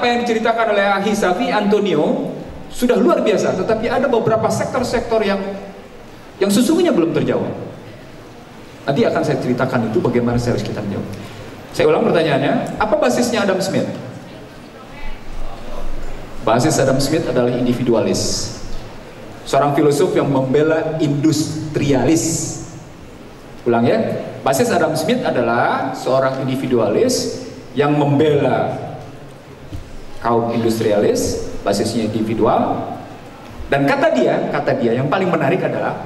apa yang diceritakan oleh Ahli Safi Antonio sudah luar biasa, tetapi ada beberapa sektor-sektor yang sesungguhnya belum terjawab. Nanti akan saya ceritakan itu bagaimana harus kita jawab. Saya ulang pertanyaannya, apa basisnya Adam Smith? Basis Adam Smith adalah individualis. Seorang filosof yang membela industrialis. Ulang ya, basis Adam Smith adalah seorang individualis yang membela kaum industrialis, basisnya individual. Dan kata dia yang paling menarik adalah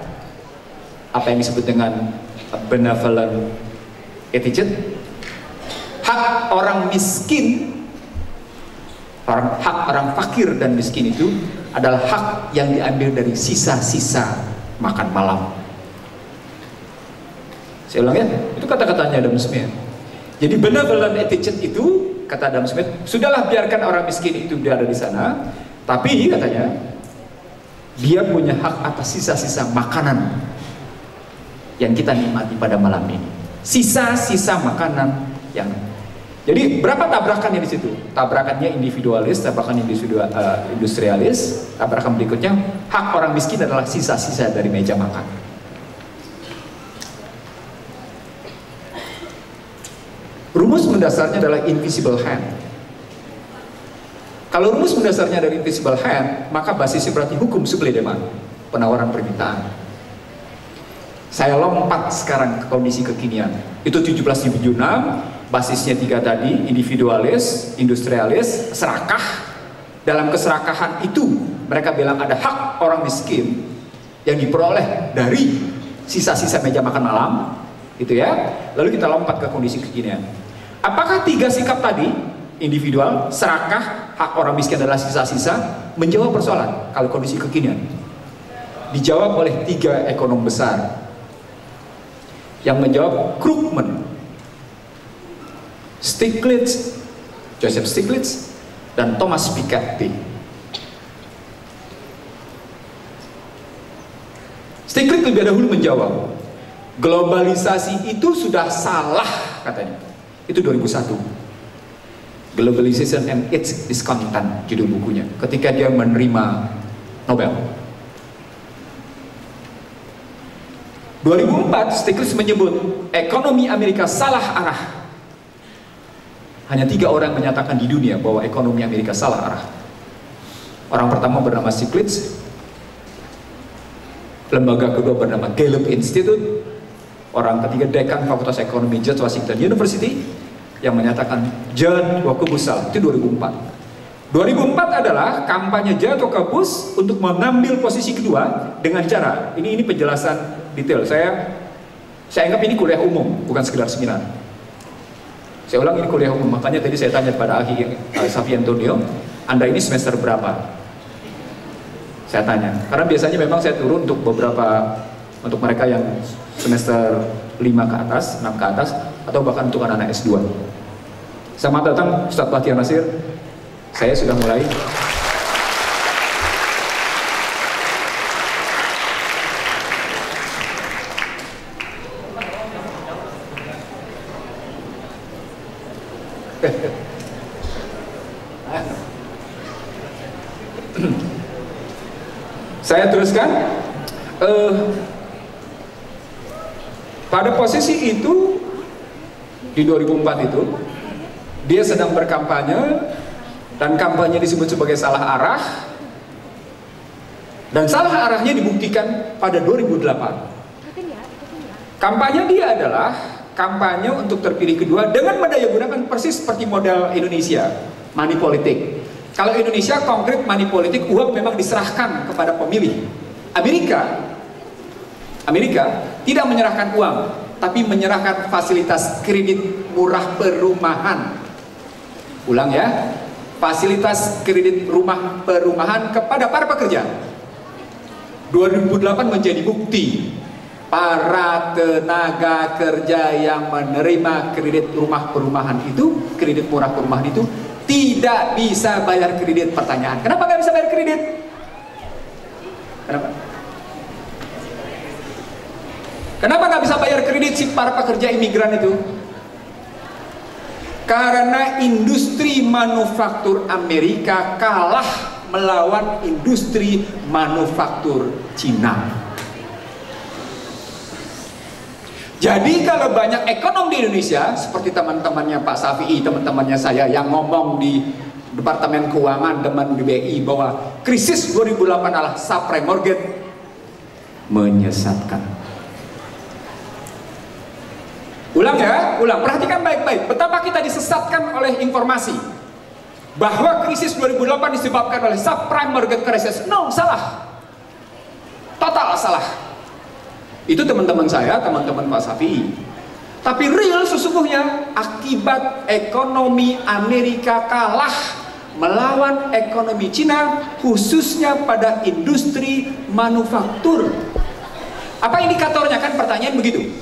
apa yang disebut dengan benevolent attitude. Hak orang miskin, hak orang fakir dan miskin itu adalah hak yang diambil dari sisa-sisa makan malam. Saya ulang ya, itu kata-katanya Adam Smith. Jadi benevolent attitude itu, kata Adam Smith, sudahlah biarkan orang miskin itu berada di sana, tapi katanya dia punya hak atas sisa-sisa makanan yang kita nikmati pada malam ini. Sisa-sisa makanan yang... Jadi berapa tabrakannya di situ? Tabrakannya individualis, tabrakan industrialis, tabrakan berikutnya hak orang miskin adalah sisa-sisa dari meja makan. Rumus mendasarnya adalah invisible hand. Kalau rumus mendasarnya dari invisible hand, maka basisnya berarti hukum supply demand, penawaran permintaan. Saya lompat sekarang ke kondisi kekinian. Itu 1776, basisnya 3 tadi, individualis, industrialis, serakah. Dalam keserakahan itu, mereka bilang ada hak orang miskin yang diperoleh dari sisa-sisa meja makan malam, gitu ya. Lalu kita lompat ke kondisi kekinian. Apakah 3 sikap tadi, individual, serakah, hak orang miskin adalah sisa-sisa, menjawab persoalan kalau kondisi kekinian? Dijawab oleh 3 ekonom besar. Yang menjawab Krugman, Stiglitz, Joseph Stiglitz, dan Thomas Piketty. Stiglitz lebih dahulu menjawab, globalisasi itu sudah salah, katanya. Itu 2001. Globalization and its Discontent, judul bukunya, ketika dia menerima Nobel. 2004, Stiglitz menyebut ekonomi Amerika salah arah. Hanya 3 orang menyatakan di dunia bahwa ekonomi Amerika salah arah. Orang pertama bernama Stiglitz, lembaga kedua bernama Gallup Institute, orang ketiga dekan Fakultas Ekonomi George Washington University yang menyatakan John Jacobus salah. Itu 2004. 2004 adalah kampanye Jacobus untuk mengambil posisi kedua dengan cara ini penjelasan detail. Saya anggap ini kuliah umum, bukan sekedar seminar. Saya ulang, ini kuliah umum. Makanya tadi saya tanya pada Ahli Safi Antonio, Anda ini semester berapa? Saya tanya, karena biasanya memang saya turun untuk untuk mereka yang semester 5 ke atas, 6 ke atas, atau bahkan untuk anak-anak S2. Selamat datang Ustadz Bahtiar Nasir. Saya sudah mulai. Saya teruskan. Pada posisi itu di 2004 itu dia sedang berkampanye, dan kampanye disebut sebagai salah arah, dan salah arahnya dibuktikan pada 2008. Kampanye dia adalah kampanye untuk terpilih kedua dengan mendayagunakan persis seperti model Indonesia, money politik. Kalau Indonesia konkret money politik, uang memang diserahkan kepada pemilih. Amerika tidak menyerahkan uang, tapi menyerahkan fasilitas kredit murah perumahan. Ulang ya, fasilitas kredit rumah perumahan kepada para pekerja. 2008 menjadi bukti para tenaga kerja yang menerima kredit rumah perumahan itu, kredit murah perumahan itu tidak bisa bayar kredit. Pertanyaan, kenapa nggak bisa bayar kredit? Kenapa? Kenapa nggak bisa bayar kredit si para pekerja imigran itu? Karena industri manufaktur Amerika kalah melawan industri manufaktur Cina. Jadi kalau banyak ekonom di Indonesia, seperti teman-temannya Pak Safi'i, teman-temannya saya yang ngomong di Departemen Keuangan teman di BI bahwa krisis 2008 adalah subprime mortgage, menyesatkan. Ulang ya, ulang. Perhatikan baik-baik betapa kita disesatkan oleh informasi bahwa krisis 2008 disebabkan oleh subprime mortgage crisis. No, salah. Total salah. Itu teman-teman saya, teman-teman Pak Safi'i. Tapi real sesungguhnya akibat ekonomi Amerika kalah melawan ekonomi Cina, khususnya pada industri manufaktur. Apa indikatornya? Kan pertanyaan begitu.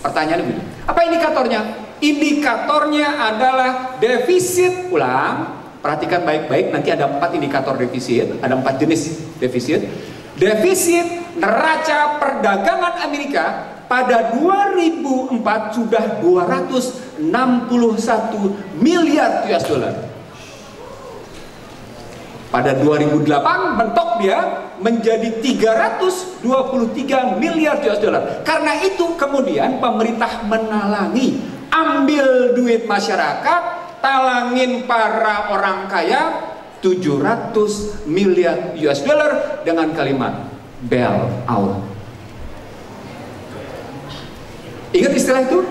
Pertanyaan begitu. Apa indikatornya? Indikatornya adalah defisit. Ulang, perhatikan baik-baik. Nanti ada 4 indikator defisit, ada 4 jenis defisit. Defisit neraca perdagangan Amerika pada 2004 sudah 261 miliar US dollar. Pada 2008 mentok dia menjadi 323 miliar US dollar. Karena itu kemudian pemerintah menalangi, ambil duit masyarakat, talangin para orang kaya 700 miliar US dollar dengan kalimat bail out. Ingat istilah itu?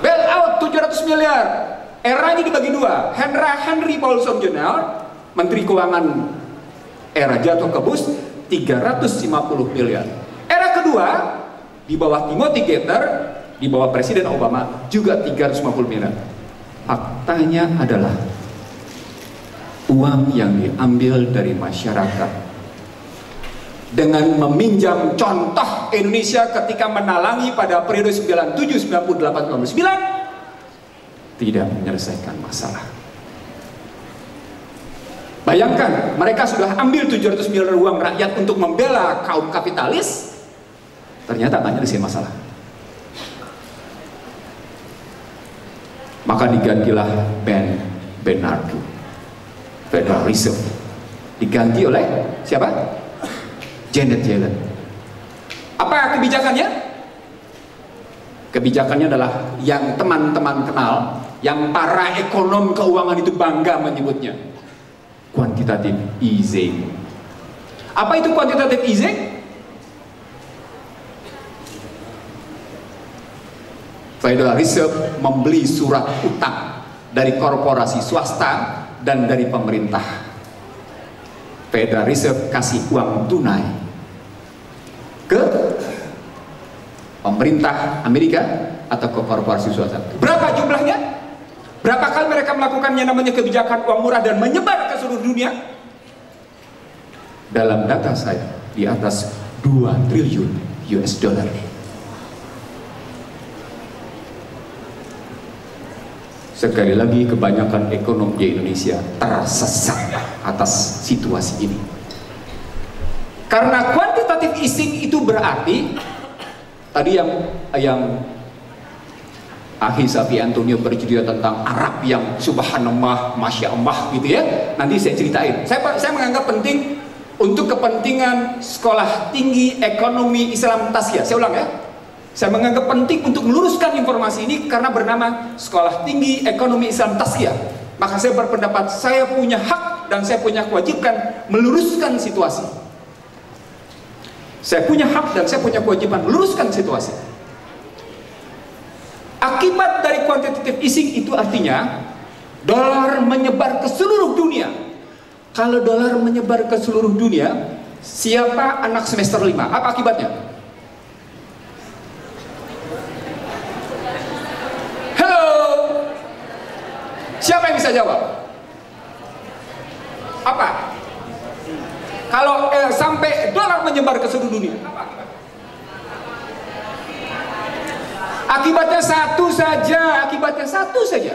Bail out 700 miliar. Eranya dibagi dua. Henry Paulson Jr., Menteri Keuangan era jatuh ke Bush, 350 miliar. Era kedua di bawah Timothy Geithner, di bawah Presiden Obama juga 350 miliar. Faktanya adalah uang yang diambil dari masyarakat dengan meminjam contoh Indonesia ketika menalangi pada periode 97, 98, 99 tidak menyelesaikan masalah. Bayangkan, mereka sudah ambil 700 miliar uang rakyat untuk membela kaum kapitalis, ternyata nggak nyelesain masalah. Maka digantilah Ben Bernanke, Federal Reserve, diganti oleh siapa? Janet Yellen. Apa kebijakannya? Kebijakannya adalah yang teman-teman kenal, yang para ekonom keuangan itu bangga menyebutnya, quantitative easing. Apa itu quantitative easing? Federal Reserve membeli surat utang dari korporasi swasta dan dari pemerintah. Federal Reserve kasih uang tunai ke pemerintah Amerika atau ke korporasi swasta. Berapa jumlahnya? Berapa kali mereka melakukan yang namanya kebijakan uang murah dan menyebar ke seluruh dunia? Dalam data saya di atas 2 triliun US dollar. Sekali lagi, kebanyakan ekonom di Indonesia tersesat atas situasi ini. Karena quantitative easing itu berarti tadi yang Akhi Safi Antonio bercerita tentang Arab yang subhanallah, masya Allah gitu ya. Nanti saya ceritain. Saya menganggap penting untuk kepentingan sekolah tinggi ekonomi Islam Tasya. Saya ulang ya. Saya menganggap penting untuk meluruskan informasi ini karena bernama Sekolah Tinggi Ekonomi Islam Tasya. Maka saya berpendapat saya punya hak dan saya punya kewajiban meluruskan situasi. Saya punya hak dan saya punya kewajiban meluruskan situasi. Akibat dari quantitative easing itu artinya dolar menyebar ke seluruh dunia. Kalau dolar menyebar ke seluruh dunia, siapa anak semester 5? Apa akibatnya? Halo? Siapa yang bisa jawab? Apa? Kalau sampai dolar menyebar ke seluruh dunia, apa akibatnya? Akibatnya satu saja.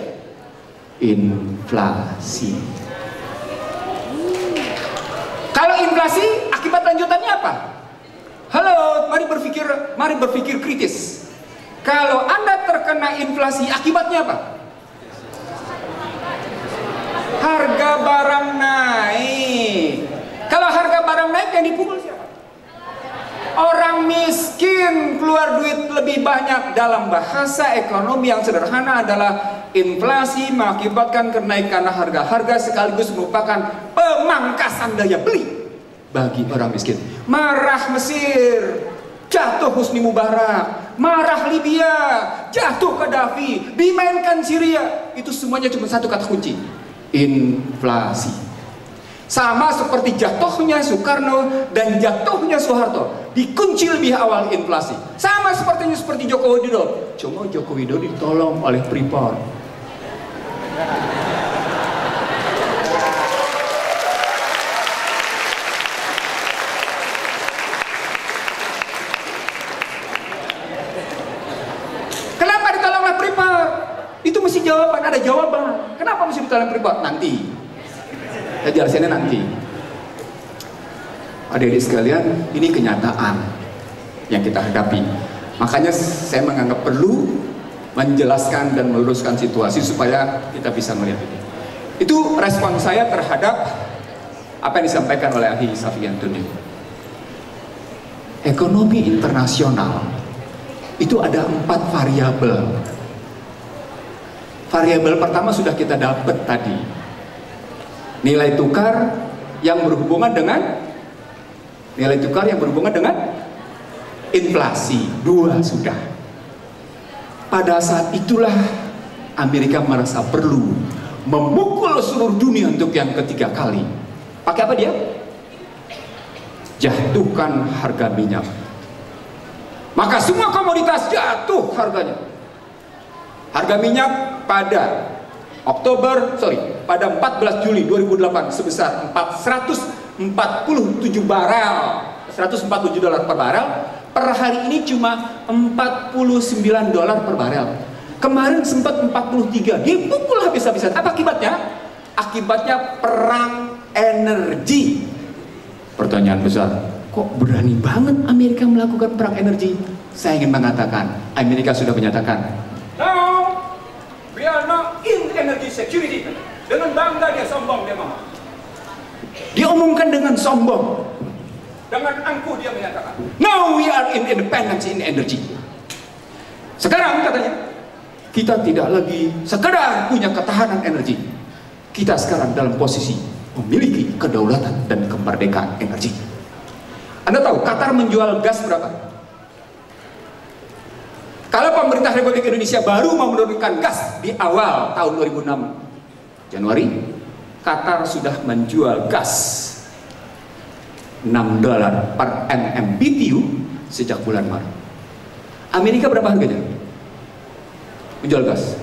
Inflasi. Kalau inflasi, akibat lanjutannya apa? Halo, mari berpikir kritis. Kalau Anda terkena inflasi, akibatnya apa? Harga barang naik. Kalau harga barang naik yang dipukul siapa? Orang miskin keluar duit lebih banyak. Dalam bahasa ekonomi yang sederhana adalah inflasi mengakibatkan kenaikan harga sekaligus merupakan pemangkasan daya beli bagi orang miskin. Marah Mesir, jatuh Husni Mubarak. Marah Libya, jatuh Gaddafi. Dimainkan Syria. Itu semuanya cuma satu kata kunci: inflasi. Sama seperti jatuhnya Soekarno dan jatuhnya Soeharto, dikunci lebih awal inflasi. Sama seperti Joko Widodo. Cuma Joko Widodo ditolong oleh Freeport. Kenapa ditolong oleh Freeport? Itu mesti jawaban, ada jawaban. Kenapa mesti ditolong Freeport? Nanti. Saya jelasinnya nanti. Adik-adik sekalian, ini kenyataan yang kita hadapi. Makanya saya menganggap perlu menjelaskan dan meluruskan situasi supaya kita bisa melihat itu. Itu respon saya terhadap apa yang disampaikan oleh ahli Safi Antonio. Ekonomi internasional itu ada 4 variabel. Variabel pertama sudah kita dapat tadi. Nilai tukar yang berhubungan dengan inflasi. 2 sudah. Pada saat itulah Amerika merasa perlu memukul seluruh dunia untuk yang ketiga kali. Pakai apa dia? Jatuhkan harga minyak. Maka semua komoditas jatuh harganya. Harga minyak pada pada 14 Juli 2008 sebesar 147 dolar per barel. Per hari ini cuma 49 dolar per barel. Kemarin sempat 43, dipukul habis-habisan. Apa akibatnya? Akibatnya perang energi. Pertanyaan besar, kok berani banget Amerika melakukan perang energi? Saya ingin mengatakan, Amerika sudah menyatakan, "Now we are not in energy security." Dengan bangga dia sombong, dia mau. Dia umumkan dengan sombong. Dengan angkuh dia menyatakan, "Now we are in independence in energy." Sekarang katanya, kita tidak lagi sekedar punya ketahanan energi. Kita sekarang dalam posisi memiliki kedaulatan dan kemerdekaan energi. Anda tahu Qatar menjual gas berapa? Kalau pemerintah Republik Indonesia baru mau menurunkan gas di awal tahun 2006 Januari, Qatar sudah menjual gas 6 dolar per MMBTU sejak bulan Maret. Amerika berapa harganya? Menjual gas.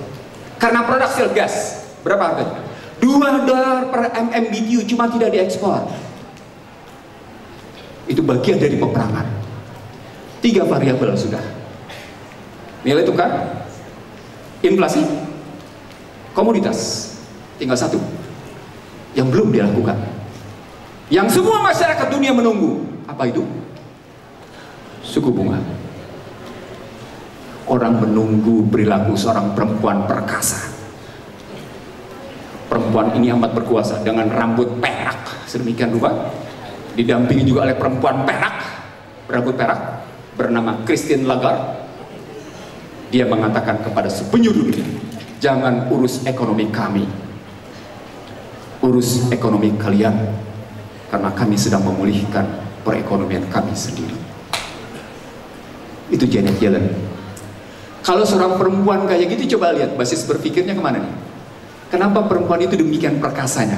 Karena produk shale gas, berapa harganya? 2 dolar per MMBTU, cuma tidak diekspor. Itu bagian dari peperangan. 3 variabel sudah. Nilai tukar, inflasi, komoditas. Tinggal 1 yang belum dilakukan, yang semua masyarakat dunia menunggu. Apa itu? Suku bunga. Orang menunggu perilaku seorang perempuan perkasa. Perempuan ini amat berkuasa dengan rambut perak sedemikian rupa, didampingi juga oleh perempuan perak berambut perak bernama Christine Lagarde. Dia mengatakan kepada sepenjuru dunia, jangan urus ekonomi kami, urus ekonomi kalian, karena kami sedang memulihkan perekonomian kami sendiri. Itu Janet Yellen. Kalau seorang perempuan kayak gitu, coba lihat basis berpikirnya kemana nih? Kenapa perempuan itu demikian perkasanya?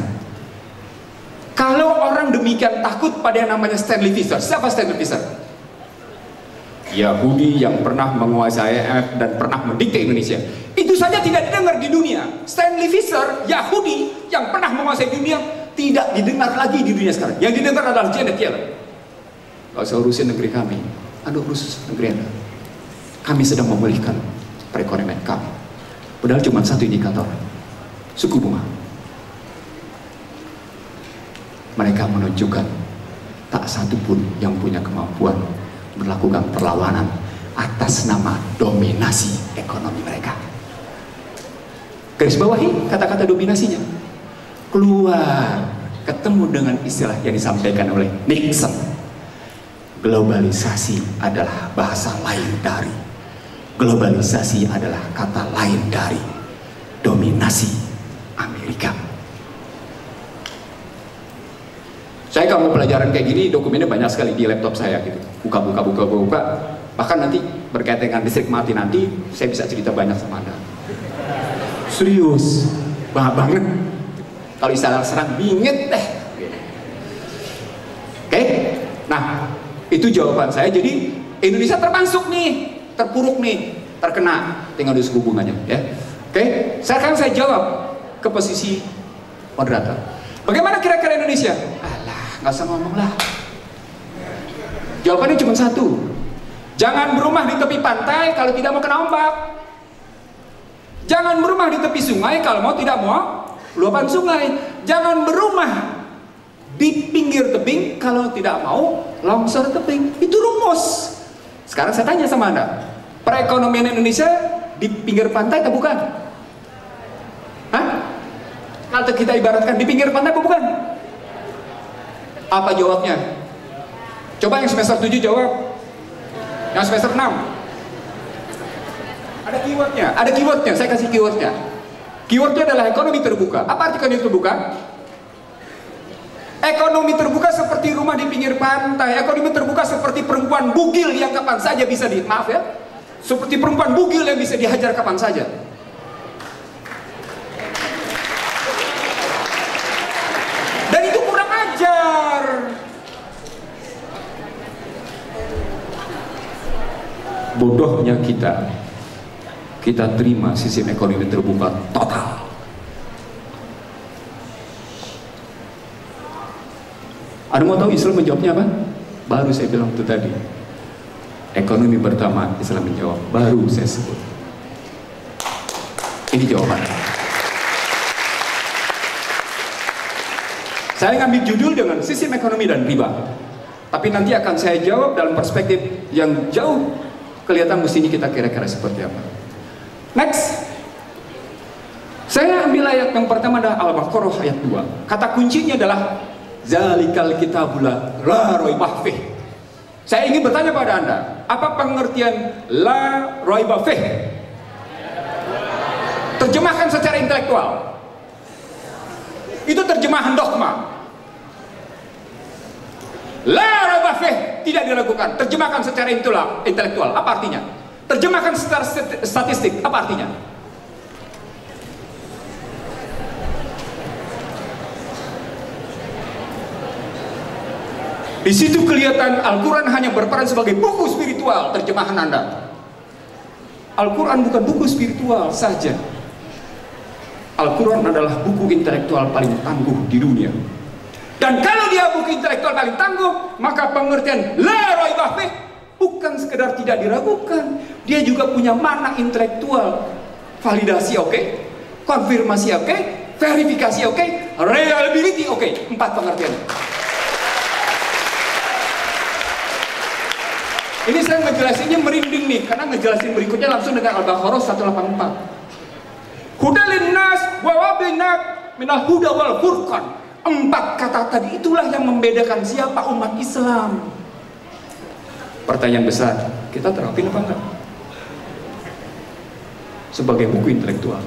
Kalau orang demikian takut pada yang namanya Stanley Fischer. Siapa Stanley Fischer? Yahudi yang pernah menguasai IMF dan pernah mendikte Indonesia. Itu saja tidak didengar di dunia. Stanley Fischer, Yahudi yang pernah menguasai dunia, tidak didengar lagi di dunia sekarang. Yang didengar adalah Janet Yellen. Gak usah urusin negeri kami, Anda urus negeri Anda. Kami sedang memulihkan perekonomian kami. Padahal cuma 1 indikator, suku bunga. Mereka menunjukkan tak satu pun yang punya kemampuan melakukan perlawanan atas nama dominasi ekonomi mereka. Garis bawahi kata-kata dominasinya. keluar, ketemu dengan istilah yang disampaikan oleh Nixon. Globalisasi adalah bahasa lain dari, globalisasi adalah kata lain dari dominasi Amerika. Saya kalau pelajaran kayak gini, dokumennya banyak sekali di laptop saya gitu. Buka. Bahkan nanti berkaitan dengan listrik mati nanti, saya bisa cerita banyak sama Anda. Serius, banget. Kalau istilah serang bingit deh. Oke? Nah, itu jawaban saya. Jadi Indonesia termasuk nih, terpuruk nih, terkena. Tinggal di hubungannya, ya. Oke? Sekarang saya jawab ke posisi moderator. Bagaimana kira-kira Indonesia? Nggak usah ngomong lah. Jawabannya cuma satu. Jangan berumah di tepi pantai kalau tidak mau kena ombak. Jangan berumah di tepi sungai kalau tidak mau luapan sungai. Jangan berumah di pinggir tebing kalau tidak mau longsor tebing. Itu rumus. Sekarang saya tanya sama Anda, perekonomian Indonesia di pinggir pantai atau bukan? Hah? Kalau kita ibaratkan di pinggir pantai atau bukan? Apa jawabnya? Coba yang semester 7 jawab. Yang semester 6. Ada keywordnya, saya kasih keywordnya. Keywordnya adalah ekonomi terbuka. Apa arti ekonomi terbuka? Ekonomi terbuka seperti rumah di pinggir pantai. Ekonomi terbuka seperti perempuan bugil yang kapan saja bisa seperti perempuan bugil yang bisa dihajar kapan saja. Dan itu kurang ajar. Bodohnya kita terima sistem ekonomi terbuka total. Anda mau tahu Islam menjawabnya apa? Baru saya bilang itu tadi. Ekonomi pertama Islam menjawab, baru saya sebut. Ini jawabannya. Saya ngambil judul dengan sistem ekonomi dan riba. Tapi nanti akan saya jawab dalam perspektif yang jauh kelihatan mestinya kita kira-kira seperti apa. Next. Saya ambil ayat yang pertama adalah Al-Baqarah ayat 2. Kata kuncinya adalah Zalikal kitabula la raiba fih. Saya ingin bertanya pada Anda, apa pengertian la raiba fih? Terjemahkan secara intelektual. Itu terjemahan dogma. La raiba fih, tidak diragukan. Terjemahkan secara intelektual. Apa artinya? Terjemahkan secara statistik. Apa artinya? Di situ kelihatan Al-Quran hanya berperan sebagai buku spiritual. Terjemahan Anda, Al-Quran bukan buku spiritual saja. Al-Quran adalah buku intelektual paling tangguh di dunia. Dan kalau dia buku intelektual paling tangguh, maka pengertian la raiba fih bukan sekedar tidak diragukan, dia juga punya makna intelektual. Validasi oke, konfirmasi oke, verifikasi oke, reliability oke. 4 pengertian. Ini saya ngejelasinnya merinding nih, karena ngejelasin berikutnya langsung dengan Al-Baqarah 184. Huda linnas wa wabainat minal huda wal furqan. 4 kata tadi itulah yang membedakan siapa umat Islam. Pertanyaan besar, kita terapin apa enggak? Sebagai buku intelektual,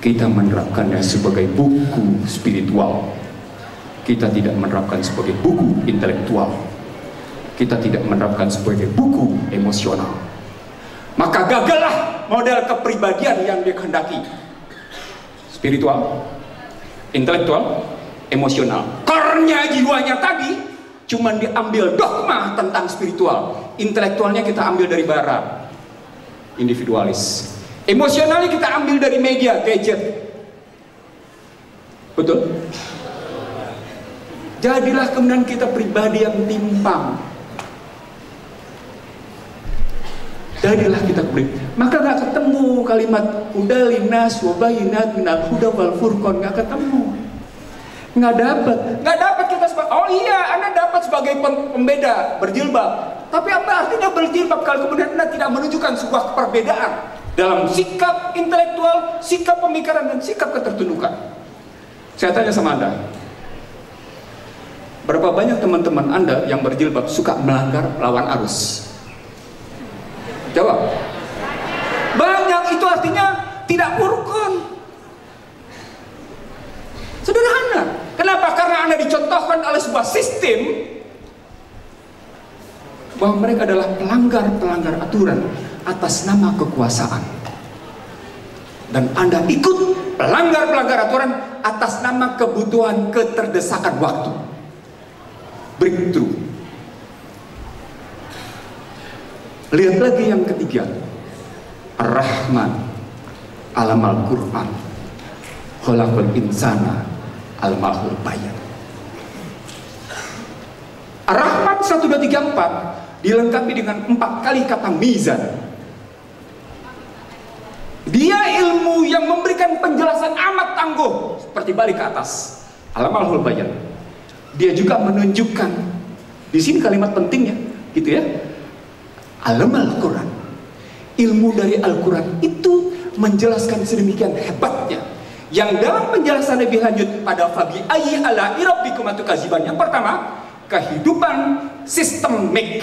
kita menerapkannya sebagai buku spiritual. Kita tidak menerapkan sebagai buku intelektual. Kita tidak menerapkan sebagai buku emosional. Maka gagallah model kepribadian yang dikehendaki. Spiritual, intelektual, emosional. Core-nya jiwanya tadi cuma diambil dogma tentang spiritual. Intelektualnya kita ambil dari barat, individualis. Emosionalnya kita ambil dari media, gadget. Betul? Jadilah kemudian kita pribadi yang timpang. Jadilah kita kemudian, maka nggak ketemu kalimat huda linnas wa bayyinat minal huda wal furqan, nggak ketemu. Nggak dapat kita sebagai, oh iya, Anda dapat sebagai pembeda berjilbab, tapi apa artinya berjilbab kalau kemudian Anda tidak menunjukkan sebuah perbedaan dalam sikap intelektual, sikap pemikiran, dan sikap ketertundukan? Saya tanya sama Anda, berapa banyak teman-teman Anda yang berjilbab suka melanggar lawan arus? Jawab. Banyak, itu artinya tidak rukun. Sederhana. Kenapa? Karena Anda dicontohkan oleh sebuah sistem bahwa mereka adalah pelanggar-pelanggar aturan atas nama kekuasaan. Dan Anda ikut pelanggar-pelanggar aturan atas nama kebutuhan keterdesakan waktu. Breakthrough. Lihat lagi yang ketiga. Ar-Rahman alamal Quran khalaqal insana al-mahul bayan. Ar-Rahman 1, 2, 3, 4 dilengkapi dengan 4 kali kata mizan. Dia ilmu yang memberikan penjelasan amat tangguh seperti balik ke atas al-mahul bayan. Dia juga menunjukkan di sini kalimat pentingnya gitu ya, alamal Quran. Ilmu dari Al-Quran itu menjelaskan sedemikian hebatnya, yang dalam penjelasan lebih lanjut pada fabi ayyi ala rabbikum tukadziban. Yang pertama, kehidupan sistemik.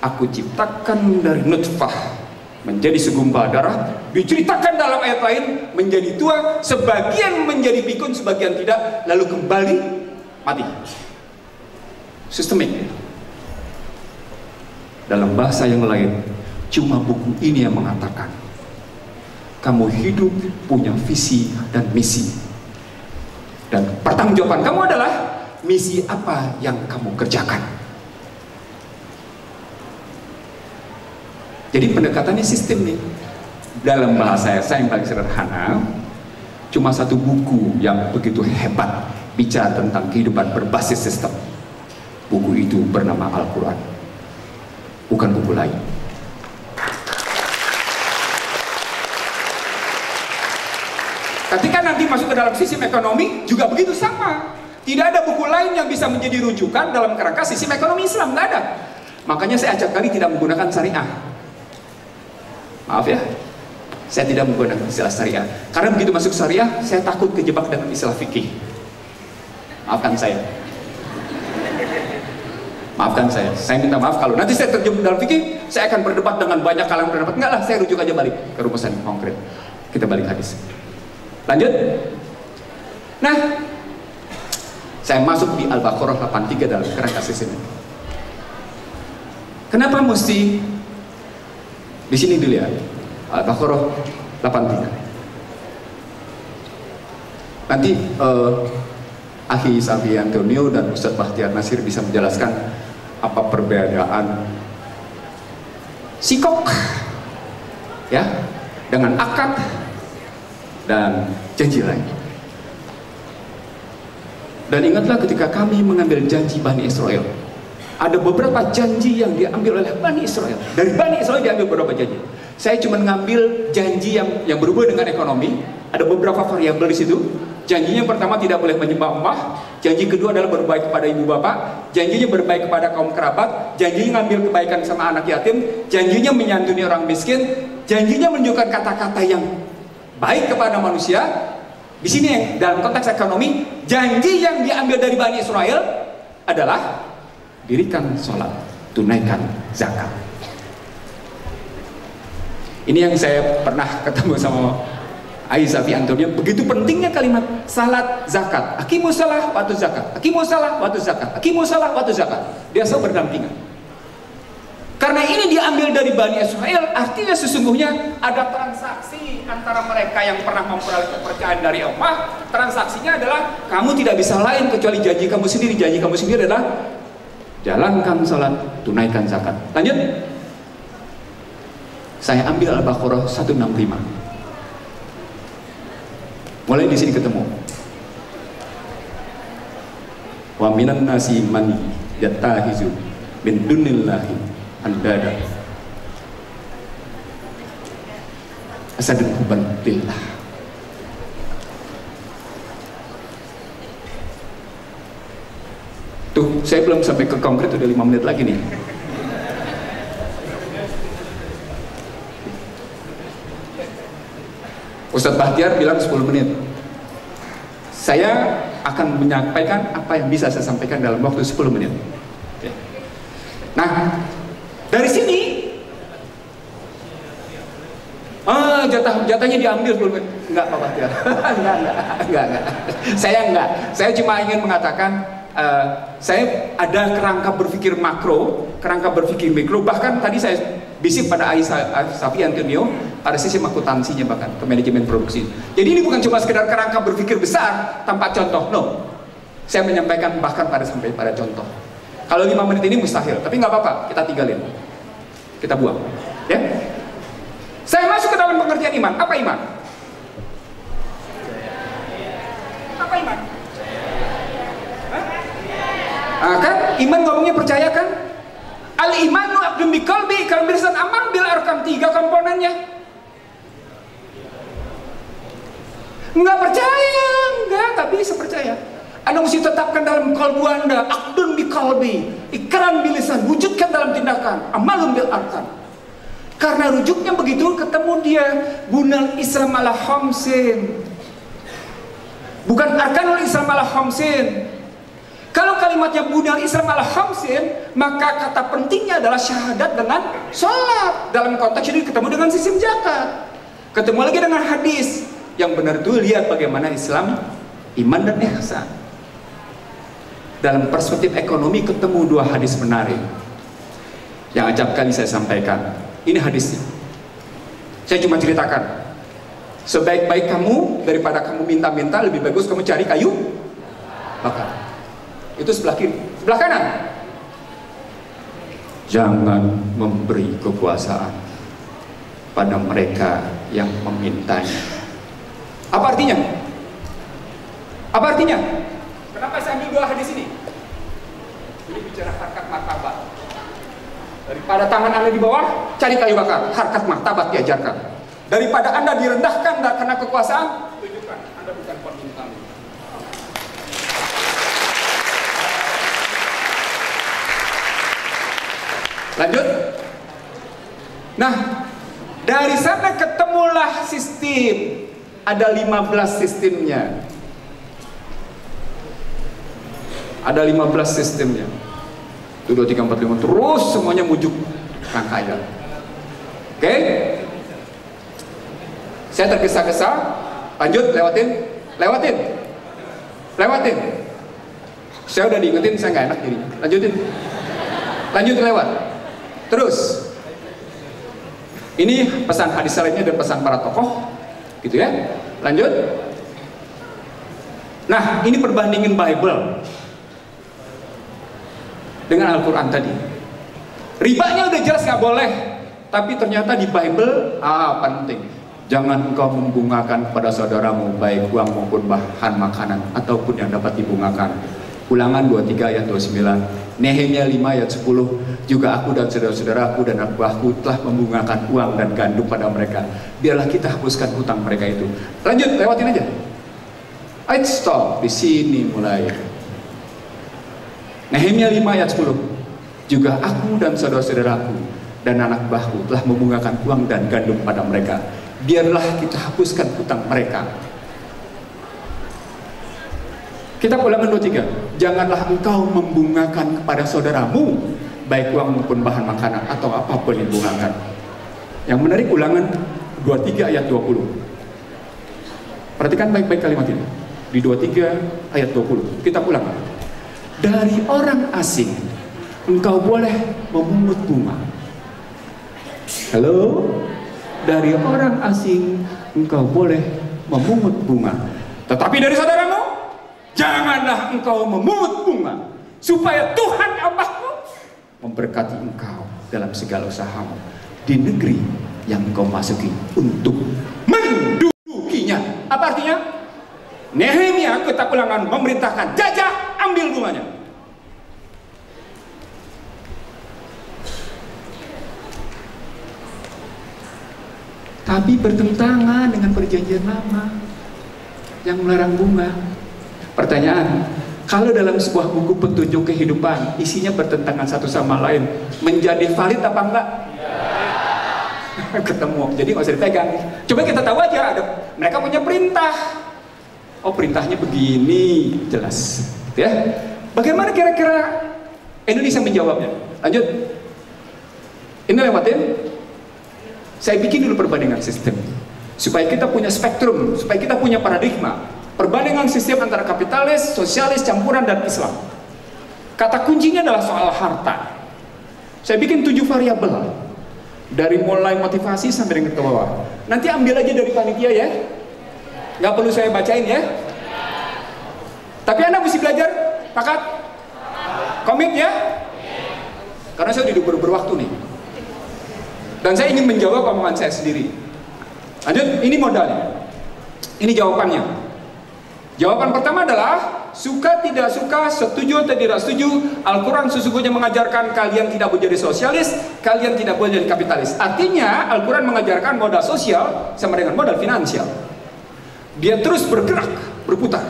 Aku ciptakan dari nutfah menjadi segumpal darah, diceritakan dalam ayat lain menjadi tua, sebagian menjadi pikun, sebagian tidak, lalu kembali mati. Sistemik. Dalam bahasa yang lain, cuma buku ini yang mengatakan kamu hidup punya visi dan misi, dan pertanggungjawaban kamu adalah misi apa yang kamu kerjakan. Jadi pendekatannya sistem nih. Dalam bahasa saya yang paling sederhana, cuma satu buku yang begitu hebat bicara tentang kehidupan berbasis sistem. Buku itu bernama Al-Quran, bukan buku lain. Ketika nanti masuk ke dalam sistem ekonomi juga begitu sama. Tidak ada buku lain yang bisa menjadi rujukan dalam kerangka sistem ekonomi Islam, nggak ada. Makanya saya acap kali tidak menggunakan syariah. Maaf ya, saya tidak menggunakan istilah syariah. Karena begitu masuk syariah, saya takut kejebak dengan istilah fikih. Maafkan saya. Maafkan saya minta maaf kalau nanti saya terjebak dalam fikih, saya akan berdebat dengan banyak kalangan pendapat. Enggak lah, saya rujuk aja balik ke rumusan konkret. Kita balik hadis. Lanjut. Nah, saya masuk di Al-Baqarah 83 dalam kerangka sistem. Kenapa mesti di sini dulu ya? Al-Baqarah 83. Nanti Akhi Safi Antonio dan Ustadz Bahtiar Nasir bisa menjelaskan apa perbedaan sikok ya dengan akad dan janji lain. Dan ingatlah ketika kami mengambil janji Bani Israel, ada beberapa janji yang diambil oleh Bani Israel. Dari Bani Israel diambil beberapa janji. Saya cuma ngambil janji yang berhubungan dengan ekonomi. Ada beberapa variabel di situ. Janjinya yang pertama tidak boleh menyembah emak. Janji kedua adalah berbaik kepada ibu bapak. Janjinya berbaik kepada kaum kerabat. Janjinya ngambil kebaikan sama anak yatim. Janjinya menyantuni orang miskin. Janjinya menunjukkan kata-kata yang baik kepada manusia. Di sini yang dalam konteks ekonomi, janji yang diambil dari Bani Israel adalah dirikan sholat, tunaikan zakat. Ini yang saya pernah ketemu sama Aisyah Antonio. Begitu pentingnya kalimat salat zakat. Aqimus shalah wa atuz zakat. Aqimus shalah wa atuz zakat. Aqimus shalah wa atuz zakat. Dia selalu berdampingan. Karena ini diambil dari Bani Israel, artinya sesungguhnya ada transaksi antara mereka yang pernah memperoleh kepercayaan dari Allah. Transaksinya adalah kamu tidak bisa lain kecuali janji kamu sendiri. Janji kamu sendiri adalah jalankan salat, tunaikan zakat. Lanjut. Saya ambil Al-Baqarah 165. Mulai di sini ketemu. Wa minan nasi man yattahizu min dunillahi andada asadun hubban lillah. Tuh, saya belum sampai ke konkret, udah 5 menit lagi nih. Ustadz Bahtiar bilang 10 menit. Saya akan menyampaikan apa yang bisa saya sampaikan dalam waktu 10 menit. Nah, dari sini jatahnya diambil 10 menit. Enggak apa-apa ya. enggak. Saya cuma ingin mengatakan saya ada kerangka berpikir makro, kerangka berpikir mikro. Bahkan tadi saya bisik pada Safi Antonio pada sisi akuntansinya, bahkan ke manajemen produksi. Jadi ini bukan cuma sekedar kerangka berpikir besar tanpa contoh, no. Saya menyampaikan bahkan sampai pada contoh. Kalau 5 menit ini mustahil, tapi nggak apa-apa, kita tinggalin, kita buang, ya. Saya masuk ke dalam pengertian iman. Apa iman? Apa iman? Kan iman ngomongnya percaya kan? Al-imanu abdun biqalbi, kalau berisan amal bil arkan, 3 komponennya. Nggak percaya, nggak bisa percaya. Anda mesti tetapkan dalam kalbu Anda, abdun biqalbi, ikrar bilisan, wujudkan dalam tindakan, amalun bil arkan. Karena rujuknya begitu, ketemu dia bunal Islam ala khamsin, bukan arkanul Islam ala khamsin. Kalau kalimatnya bunal Islam ala khamsin, maka kata pentingnya adalah syahadat dengan sholat. Dalam konteks ini ketemu dengan sistem zakat, ketemu lagi dengan hadis. Yang benar itu lihat bagaimana Islam, iman dan ihsan. Dalam perspektif ekonomi ketemu 2 hadis menarik. Yang acap kali saya sampaikan. Ini hadisnya. Saya cuma ceritakan. Sebaik-baik kamu, daripada kamu minta-minta, lebih bagus kamu cari kayu bakar. Itu sebelah kiri. Sebelah kanan, jangan memberi kekuasaan pada mereka yang memintanya. Apa artinya? Apa artinya? Kenapa saya ambil 2 hadis ini? Ini bicara harkat martabat. Daripada tangan Anda di bawah, cari kayu bakar. Harkat martabat diajarkan. Daripada Anda direndahkan karena kekuasaan, tunjukkan Anda bukan pembintang. Lanjut. Nah, dari sana ketemulah sistem. Ada 15 sistemnya. Ada 15 sistemnya. 1, 2, 3, 4, 5, terus semuanya mujuk rangkaian. Oke? Saya tergesa-gesa. Lanjut, lewatin. Saya udah diingetin, saya nggak enak jadi. Lanjutin lewat. Terus. Ini pesan hadis lainnya dan pesan para tokoh, gitu ya. Lanjut. Nah, ini perbandingin Bible dengan Al-Quran tadi. Ribanya udah jelas nggak boleh, tapi ternyata di Bible penting. Jangan engkau membungakan kepada saudaramu baik uang maupun bahan makanan ataupun yang dapat dibungakan. Ulangan 23 ayat 29, Nehemia 5 ayat 10, juga aku dan saudara-saudaraku dan anak buahku telah membungakan uang dan gandum pada mereka. Biarlah kita hapuskan hutang mereka itu. Lanjut, lewatin aja. Ayat stop di sini mulai. Nehemia 5 ayat 10, juga aku dan saudara-saudaraku dan anak buahku telah membungakan uang dan gandum pada mereka. Biarlah kita hapuskan hutang mereka. Kita Ulangan 23, janganlah engkau membungakan kepada saudaramu baik uang maupun bahan makanan atau apapun yang dibungakan. Yang menarik Ulangan 23 ayat 20. Perhatikan baik-baik kalimat ini. Di 23 ayat 20 kita ulang. Dari orang asing engkau boleh memungut bunga. Halo? Dari orang asing engkau boleh memungut bunga. Tetapi dari saudaramu janganlah engkau memungut bunga, supaya Tuhan Allahmu memberkati engkau dalam segala usahamu di negeri yang engkau masuki untuk mendudukinya. Apa artinya? Nehemia kitab Ulangan memerintahkan jajah, ambil bunganya. Tapi bertentangan dengan perjanjian lama yang melarang bunga. Pertanyaan, kalau dalam sebuah buku petunjuk kehidupan isinya bertentangan satu sama lain, menjadi valid apa enggak? Ketemu, jadi nggak usah dipegang. Coba kita tahu aja, mereka punya perintah. Oh perintahnya begini, jelas, ya. Bagaimana kira-kira Indonesia menjawabnya? Lanjut. Ini lewatin. Saya bikin dulu perbandingan sistem supaya kita punya spektrum, supaya kita punya paradigma. Perbandingan sistem antara kapitalis, sosialis, campuran, dan Islam. Kata kuncinya adalah soal harta. Saya bikin 7 variabel. Dari mulai motivasi sampai dengan ke bawah. Nanti ambil aja dari panitia ya. Nggak perlu saya bacain ya. Tapi Anda mesti belajar. Pakat? Komit ya? Karena saya udah berwaktu nih. Dan saya ingin menjawab omongan saya sendiri. Lanjut, ini modalnya. Ini jawabannya. Jawaban pertama adalah suka tidak suka, setuju atau tidak setuju, Al-Quran sesungguhnya mengajarkan kalian tidak boleh jadi sosialis, kalian tidak boleh jadi kapitalis. Artinya Al-Quran mengajarkan modal sosial sama dengan modal finansial. Dia terus bergerak, berputar.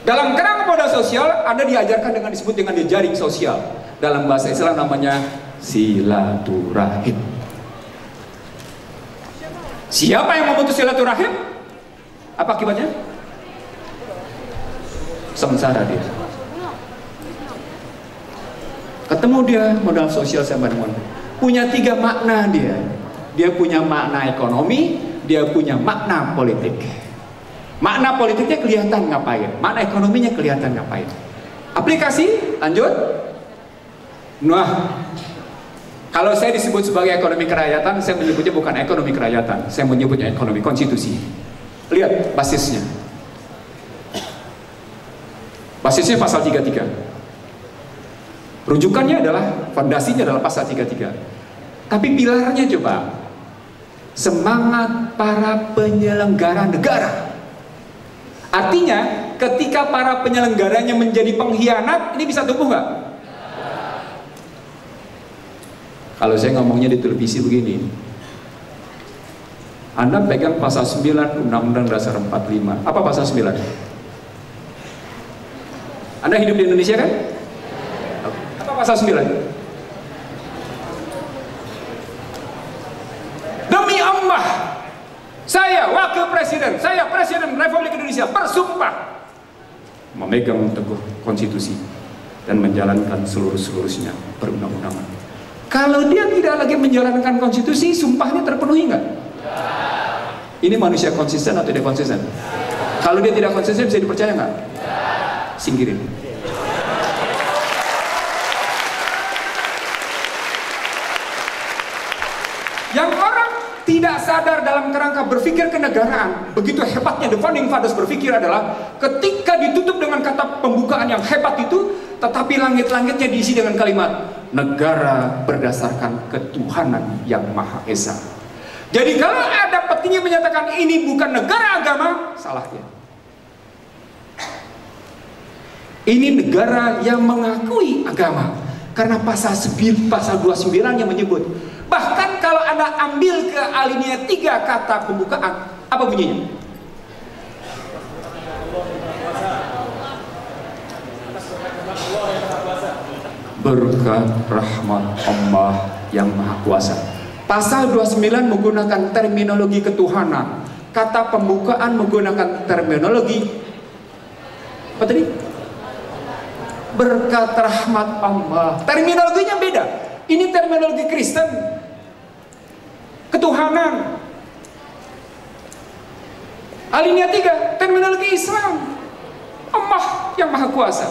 Dalam kerangka modal sosial, Anda diajarkan dengan disebut dengan jejaring sosial. Dalam bahasa Islam namanya silaturahim. Siapa yang memutus silaturahim? Apa akibatnya? Sengsara dia. Ketemu dia modal sosial sama dengan punya 3 makna dia. Dia punya makna ekonomi, dia punya makna politik. Makna politiknya kelihatan ngapain, makna ekonominya kelihatan ngapain. Aplikasi, lanjut. Nah, kalau saya disebut sebagai ekonomi kerakyatan, saya menyebutnya bukan ekonomi kerakyatan, saya menyebutnya ekonomi konstitusi. Lihat basisnya. Basisnya pasal 33. Rujukannya adalah, fondasinya adalah pasal 33. Tapi pilarnya coba, semangat para penyelenggara negara. Artinya, ketika para penyelenggaranya menjadi pengkhianat, ini bisa tumbuh nggak? Kalau saya ngomongnya di televisi begini, Anda pegang pasal 9 Undang-Undang Dasar 45. Apa pasal 9? Anda hidup di Indonesia kan? Apa pasal 9? Demi Allah, saya wakil presiden, saya presiden Republik Indonesia bersumpah memegang teguh konstitusi dan menjalankan seluruhnya perundang-undangan. Kalau dia tidak lagi menjalankan konstitusi, sumpahnya terpenuhi nggak? Ini manusia konsisten atau tidak konsisten? Kalau dia tidak konsisten, bisa dipercaya nggak? Singkirin. Yang orang tidak sadar dalam kerangka berpikir kenegaraan, begitu hebatnya the founding fathers berpikir adalah ketika ditutup dengan kata pembukaan yang hebat itu, tetapi langit-langitnya diisi dengan kalimat negara berdasarkan ketuhanan yang Maha Esa. Jadi kalau ada petinggi menyatakan ini bukan negara agama, salah dia. Ini negara yang mengakui agama, karena pasal 29 yang menyebut. Bahkan kalau Anda ambil ke alinea 3 kata pembukaan, apa bunyinya? Berkat rahmat Allah yang Maha Kuasa. Pasal 29 menggunakan terminologi ketuhanan. Kata pembukaan menggunakan terminologi apa tadi? Berkat rahmat Allah. Terminologinya beda. Ini terminologi Kristen, ketuhanan. Alinea 3 terminologi Islam, Allah yang Maha Kuasa.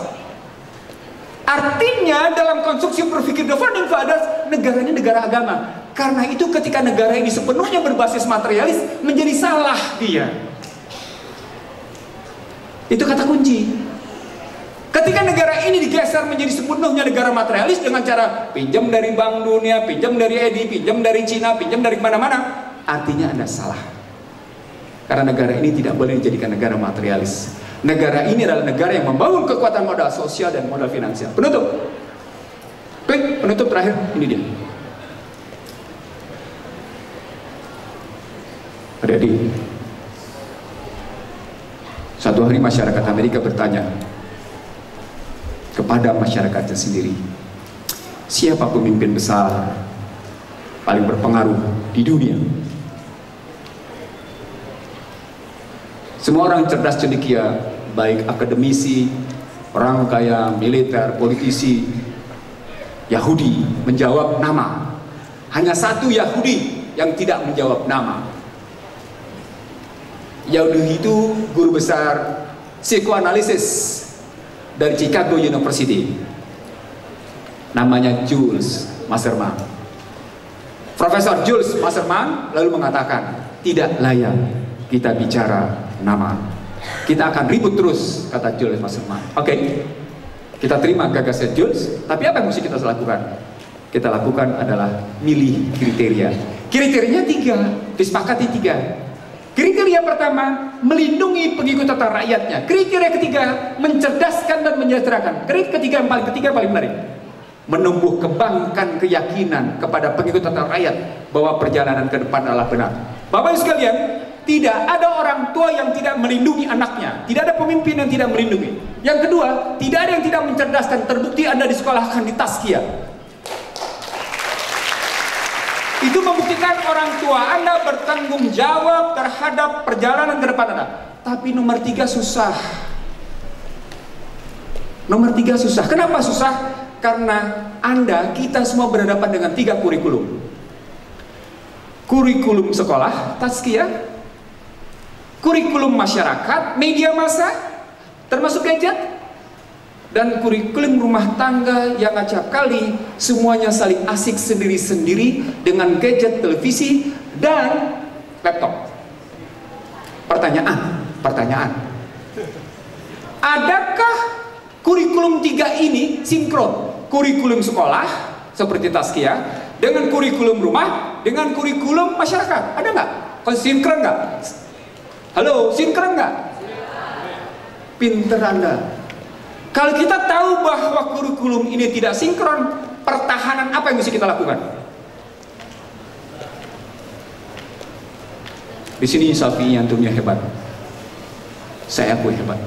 Artinya dalam konstruksi berpikir the founding fathers, negara ini negara agama. Karena itu ketika negara ini sepenuhnya berbasis materialis, menjadi salah dia. Itu kata kunci. Ketika negara ini digeser menjadi sepenuhnya negara materialis dengan cara pinjam dari Bank Dunia, pinjam dari EDI, pinjam dari Cina, pinjam dari mana-mana, artinya Anda salah. Karena negara ini tidak boleh dijadikan negara materialis. Negara ini adalah negara yang membangun kekuatan modal sosial dan modal finansial. Penutup. Baik, penutup terakhir, ini dia. Adik-adik, suatu hari masyarakat Amerika bertanya kepada masyarakatnya sendiri, siapa pemimpin besar paling berpengaruh di dunia? Semua orang cerdas cendekia, baik akademisi, orang kaya, militer, politisi, Yahudi menjawab nama. Hanya satu Yahudi yang tidak menjawab nama. Yahudi itu guru besar psikoanalisis dari Chicago University. Namanya Jules Wasserman. Profesor Jules Wasserman lalu mengatakan, tidak layak kita bicara nama. Kita akan ribut terus, kata Jules Wasserman. Oke, kita terima gagasan Jules, tapi apa yang mesti kita lakukan? Kita lakukan adalah milih kriteria. Kriterianya 3, disepakati 3. Kriteria pertama, melindungi pengikut atau rakyatnya. Kriteria ketiga, mencerdaskan dan menyejahterakan. Kriteria yang paling menarik, menumbuh kembangkan keyakinan kepada pengikut atau rakyat bahwa perjalanan ke depan adalah benar. Bapak Ibu sekalian, tidak ada orang tua yang tidak melindungi anaknya. Tidak ada pemimpin yang tidak melindungi. Yang kedua, tidak ada yang tidak mencerdaskan. Terbukti Anda disekolahkan di Tazkiyah. Itu membuktikan orang tua Anda bertanggung jawab terhadap perjalanan ke depan Anda. Tapi nomor 3 susah. Nomor 3 susah. Kenapa susah? Karena Anda, kita semua berhadapan dengan 3 kurikulum. Kurikulum sekolah, Tazkiyah, kurikulum masyarakat, media massa, termasuk gadget, dan kurikulum rumah tangga yang acap kali semuanya saling asik sendiri-sendiri dengan gadget, televisi, dan laptop. Pertanyaan, adakah kurikulum 3 ini sinkron? Kurikulum sekolah seperti Tazkiyah dengan kurikulum rumah dengan kurikulum masyarakat, ada nggak? Sinkron nggak? Halo, sinkron nggak? Pinter Anda. Kalau kita tahu bahwa kurikulum ini tidak sinkron, pertahanan apa yang mesti kita lakukan? Di sini Safi antumnya hebat, saya akui hebat.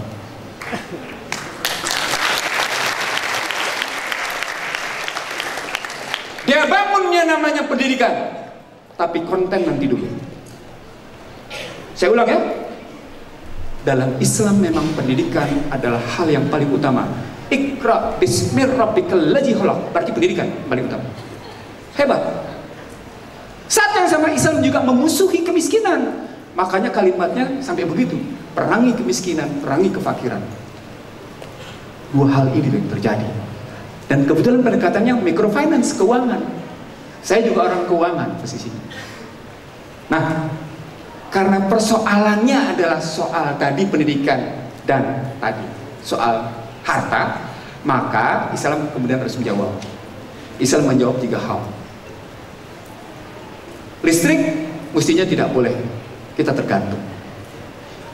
Dia bangunnya namanya pendidikan, tapi konten nanti dulu. Saya ulang ya. Dalam Islam memang pendidikan adalah hal yang paling utama. Iqra bismi rabbikal ladzi khalaq, berarti pendidikan paling utama. Hebat. Saat yang sama Islam juga memusuhi kemiskinan. Makanya kalimatnya sampai begitu. Perangi kemiskinan, perangi kefakiran. 2 hal ini yang terjadi. Dan kebetulan pendekatannya microfinance, keuangan. Saya juga orang keuangan posisinya. Nah, karena persoalannya adalah soal tadi pendidikan dan tadi soal harta, maka Islam kemudian harus menjawab. Islam menjawab 3 hal. Listrik mestinya tidak boleh kita tergantung.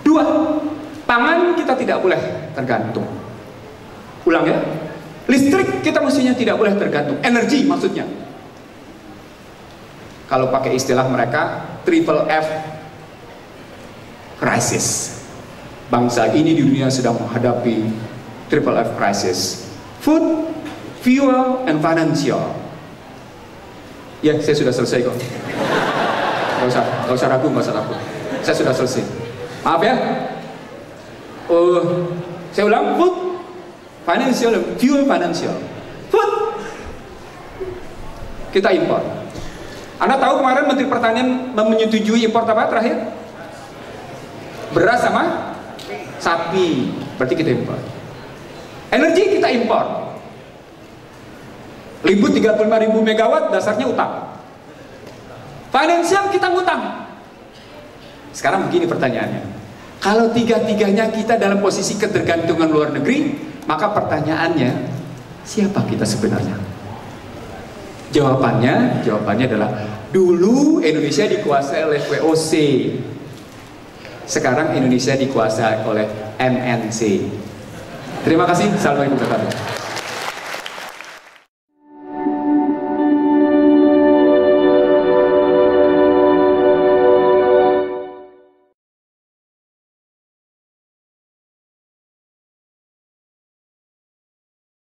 2, pangan kita tidak boleh tergantung. Ulang ya. Listrik kita mestinya tidak boleh tergantung. Energi maksudnya. Kalau pakai istilah mereka, triple F crisis. Bangsa ini di dunia sedang menghadapi triple F crisis. Food, fuel, and financial. Ya, saya sudah selesai kok. Gak usah ragu, gak usah ragu. Saya sudah selesai. Maaf ya. Saya ulang, food, financial, fuel, financial. Food kita impor. Anda tahu kemarin Menteri Pertanian menyetujui impor apa terakhir? Beras sama sapi. Berarti kita impor. Energi kita impor. Ribut 35.000 megawatt dasarnya utang. Financial kita ngutang. Sekarang begini pertanyaannya. Kalau 3-3-nya kita dalam posisi ketergantungan luar negeri, maka pertanyaannya, siapa kita sebenarnya? Jawabannya adalah dulu Indonesia dikuasai oleh VOC. Sekarang Indonesia dikuasai oleh MNC. Terima kasih. Assalamualaikum warahmatullahi wabarakatuh.